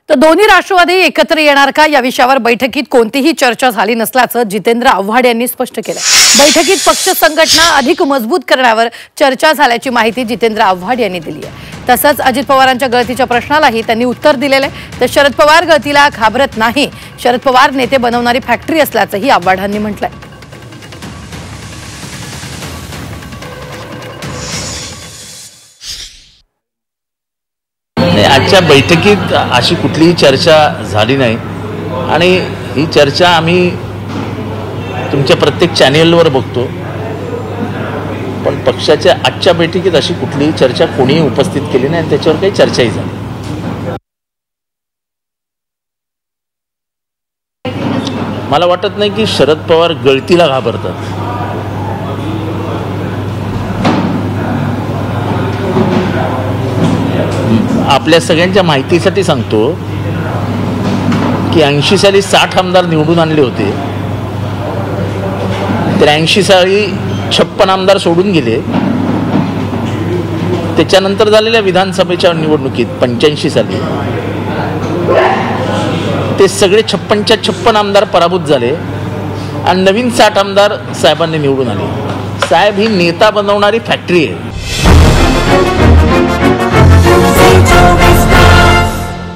तर दोन्ही राष्ट्रवादी एकत्र येणार का या विषयावर बैठकीत कोणतीही चर्चा झाली नसल्याचं जितेंद्र आव्हाड यांनी स्पष्ट केलं। बैठकीत पक्ष संघटना अधिक मजबूत करण्यावर चर्चा झाल्याची माहिती जितेंद्र आव्हाड यांनी दिली आहे। तसंच अजित पवारांच्या गळतीच्या प्रश्नालाही त्यांनी उत्तर दिलेले। तर शरद पवार गळतीला घाबरत नाही, शरद पवार नेते बनवणारी फॅक्टरी असल्याचंही आव्हाडांनी म्हटलंय। आजच्या बैठकीत अशी कुठलीही चर्चा झाली नाही आणि ही चर्चा आम्ही तुमच्या प्रत्येक चॅनेलवर बघतो, पण पक्षाच्या आजच्या बैठकीत अशी कुठलीही चर्चा कोणीही उपस्थित केली नाही आणि त्याच्यावर काही चर्चाही झाली। मला वाटत नाही की शरद पवार गळतीला घाबरतात। आपल्या सगळ्यांच्या माहितीसाठी सांगतो की 80 साली 60 आमदार निवडून आणले होते, तर 80 साली 56 आमदार सोडून गेले। त्याच्यानंतर झालेल्या विधानसभेच्या निवडणुकीत 85 साली ते सगळे 56च्या 56 आमदार पराभूत झाले आणि नवीन 60 आमदार साहेबांनी निवडून आले। साहेब ही नेता बनवणारी फॅक्टरी आहे।